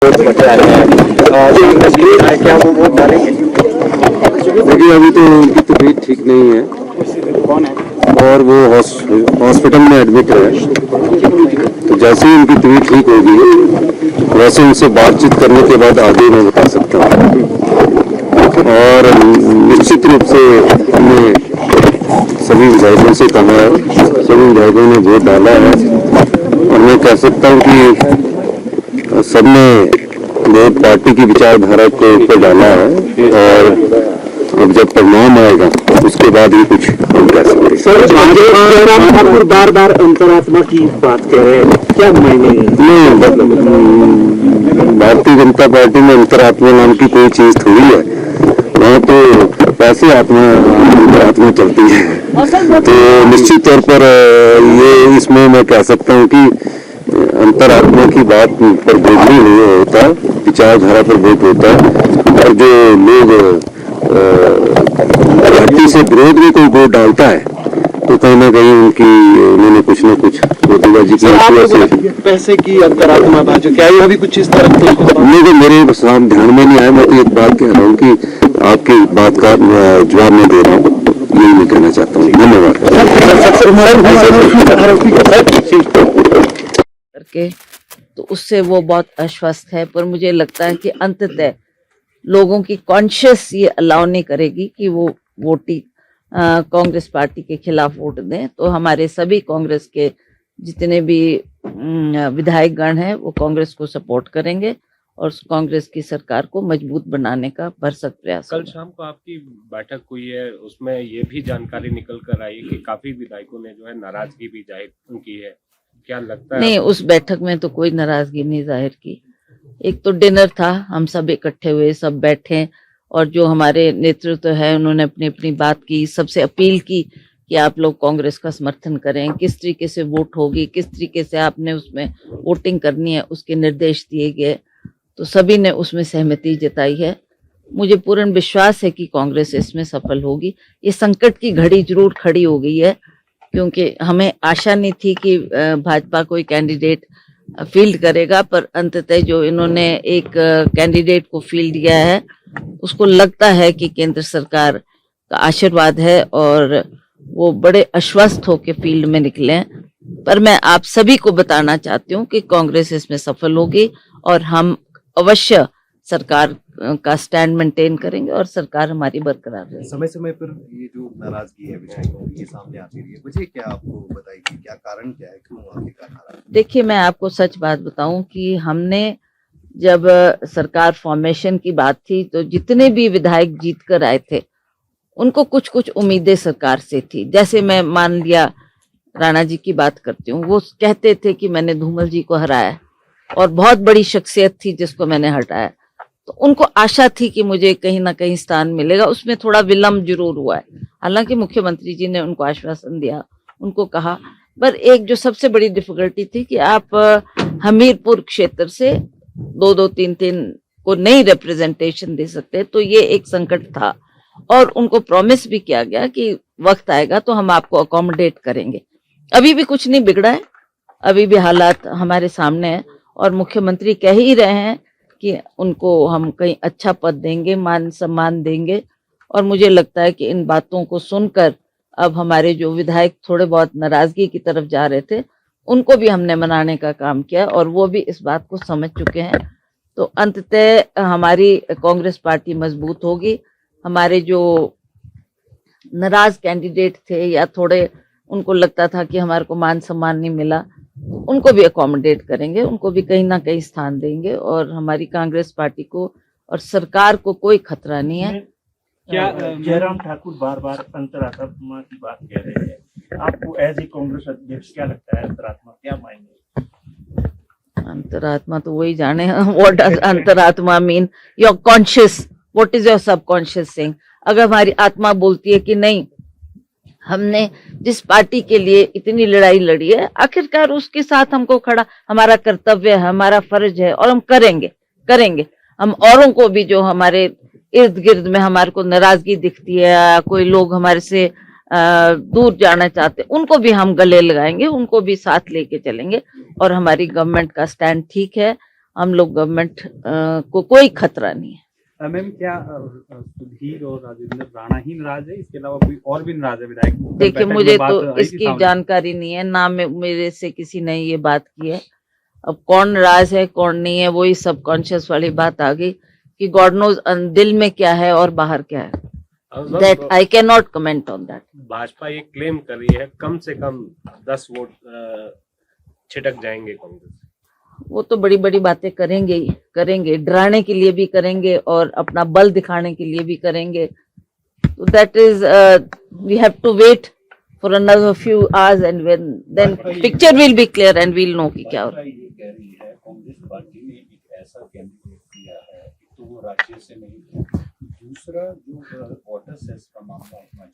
क्या वो वोट डालेंगे? देखिए अभी तो उनकी तबीयत ठीक नहीं है कौन है? और वो हॉस्पिटल में एडमिट है। तो जैसे ही उनकी तबीयत ठीक होगी वैसे उनसे बातचीत करने के बाद आगे मैं बता सकता हूँ। और निश्चित रूप से हमने सभी विधायकों से कहा है, सभी विधायकों ने वोट डाला है और मैं कह सकता हूँ कि सबने वोट पार्टी की विचारधारा के ऊपर डाला है और अब जब परिणाम आएगा उसके बाद ही कुछ हम कह सकते हैं। सर, ठाकुर बार बार अंतरात्मा की बात कह रहे हैं, क्या मायने? नहीं, भारतीय जनता पार्टी में अंतरात्मा नाम की कोई चीज थोड़ी है। वहाँ तो पैसे अंतरात्मा चलती है। तो निश्चित तौर पर ये इसमें मैं कह सकता हूँ कि अंतरात्मा की बात पर वोट नहीं होता, विचारधारा पर वोट होता है। और जो लोग पार्टी से विरोध में कोई वोट डालता है तो कहीं ना कहीं उन्होंने कुछ न कुछ मोदीबाजी की। पैसे की अंतरात्मा था जो क्या अभी कुछ इस तरह नहीं, तो मेरे ध्यान में नहीं आया। मैं तो एक बात कह रहा हूँ कि आपकी बात का जवाब नहीं दे रहा हूँ, यही मैं कहना चाहता हूँ। धन्यवाद। करके तो उससे वो बहुत आश्वस्त है, पर मुझे लगता है कि अंततः लोगों की कॉन्शियस ये अलाउ नहीं करेगी कि वो वोटिंग कांग्रेस पार्टी के खिलाफ वोट दें। तो हमारे सभी कांग्रेस के जितने भी विधायक गण हैं वो कांग्रेस को सपोर्ट करेंगे और कांग्रेस की सरकार को मजबूत बनाने का भरसक प्रयास। कल शाम को आपकी बैठक हुई है, उसमें ये भी जानकारी निकल कर आई कि काफी विधायकों ने जो है नाराजगी भी जाहिर की है। क्या लगता है? नहीं, उस बैठक में तो कोई नाराजगी नहीं जाहिर की। एक तो डिनर था, हम सब इकट्ठे हुए, सब बैठे और जो हमारे नेतृत्व है उन्होंने अपनी अपनी बात की, सबसे अपील की कि आप लोग कांग्रेस का समर्थन करें, किस तरीके से वोट होगी, किस तरीके से आपने उसमें वोटिंग करनी है, उसके निर्देश दिए गए। तो सभी ने उसमें सहमति जताई है। मुझे पूर्ण विश्वास है कि कांग्रेस इसमें सफल होगी। ये संकट की घड़ी जरूर खड़ी हो गई है क्योंकि हमें आशा नहीं थी कि भाजपा कोई कैंडिडेट फील्ड करेगा, पर अंततः जो इन्होंने एक कैंडिडेट को फील्ड किया है उसको लगता है कि केंद्र सरकार का आशीर्वाद है और वो बड़े आश्वस्त होकर फील्ड में निकले। पर मैं आप सभी को बताना चाहती हूँ कि कांग्रेस इसमें सफल होगी और हम अवश्य सरकार का स्टैंड मेंटेन करेंगे और सरकार हमारी बरकरार रहेगी। समय समय पर ये जो नाराजगी है विधायकों की सामने आती रही है, वजह क्या आपको बताइए, क्या कारण क्या है, क्यों आखिरकार नाराज? देखिए, मैं आपको सच बात बताऊं कि हमने जब सरकार फॉर्मेशन की बात थी तो जितने भी विधायक जीत कर आए थे उनको कुछ कुछ उम्मीदें सरकार से थी। जैसे मैं मान लिया राणा जी की बात करती हूँ, वो कहते थे कि मैंने धूमल जी को हराया और बहुत बड़ी शख्सियत थी जिसको मैंने हटाया, तो उनको आशा थी कि मुझे कहीं ना कहीं स्थान मिलेगा। उसमें थोड़ा विलंब जरूर हुआ है, हालांकि मुख्यमंत्री जी ने उनको आश्वासन दिया, उनको कहा। पर एक जो सबसे बड़ी डिफिकल्टी थी कि आप हमीरपुर क्षेत्र से 2-2-3-3 को नई रिप्रेजेंटेशन दे सकते, तो ये एक संकट था और उनको प्रॉमिस भी किया गया कि वक्त आएगा तो हम आपको अकोमोडेट करेंगे। अभी भी कुछ नहीं बिगड़ा है, अभी भी हालात हमारे सामने है और मुख्यमंत्री कह ही रहे हैं कि उनको हम कहीं अच्छा पद देंगे, मान सम्मान देंगे। और मुझे लगता है कि इन बातों को सुनकर अब हमारे जो विधायक थोड़े बहुत नाराजगी की तरफ जा रहे थे उनको भी हमने मनाने का काम किया और वो भी इस बात को समझ चुके हैं। तो अंततः हमारी कांग्रेस पार्टी मजबूत होगी। हमारे जो नाराज कैंडिडेट थे या थोड़े उनको लगता था कि हमारे को मान सम्मान नहीं मिला, उनको भी अकोमोडेट करेंगे, उनको भी कहीं ना कहीं स्थान देंगे और हमारी कांग्रेस पार्टी को और सरकार को कोई खतरा नहीं है। क्या जयराम ठाकुर बार बार अंतरात्मा की बात कह रहे हैं, आपको एज ए कांग्रेस अध्यक्ष क्या लगता है अंतरात्मा क्या मायने? अंतरात्मा तो वही जाने, व्हाट डज अंतरात्मा mean? Your conscious, what is your subconscious saying? अगर हमारी आत्मा बोलती है कि नहीं, हमने जिस पार्टी के लिए इतनी लड़ाई लड़ी है आखिरकार उसके साथ हमको खड़ा, हमारा कर्तव्य है, हमारा फर्ज है और हम करेंगे। हम औरों को भी जो हमारे इर्द गिर्द में हमारे को नाराजगी दिखती है, कोई लोग हमारे से दूर जाना चाहते, उनको भी हम गले लगाएंगे, उनको भी साथ लेके चलेंगे और हमारी गवर्नमेंट का स्टैंड ठीक है हम लोग गवर्नमेंट को कोई खतरा नहीं है। मैम क्या सुधीर और राजेंद्र राणा ही नाराज है, इसके अलावा कोई और भी नाराज है विधायक? देखिए, बैठक में मुझे बात तो आई थी इसकी सामने। जानकारी नहीं है, ना मेरे से किसी ने ये बात की है। अब कौन नाराज है कौन नहीं है, वही सबकॉन्शियस वाली बात आ गई कि गॉड नोज दिल में क्या है और बाहर क्या है। That I can not comment on that. Bhajpa ये क्लेम कर रही है कम से कम 10 वोट छिटक जाएंगे कांग्रेस। वो तो बड़ी बड़ी बातें करेंगे ही करेंगे, डराने के लिए भी करेंगे और अपना बल दिखाने के लिए भी करेंगे। तो that is we have to wait for another few hours and then picture will be clear and we'll know कि क्या हो रहा है। ये कह रही है कांग्रेस पार्टी ने एक ऐसा कैंडिडेट दिया है तो वो राज्य से नहीं है। दूसरा जो वाटर सेस का मामला अपना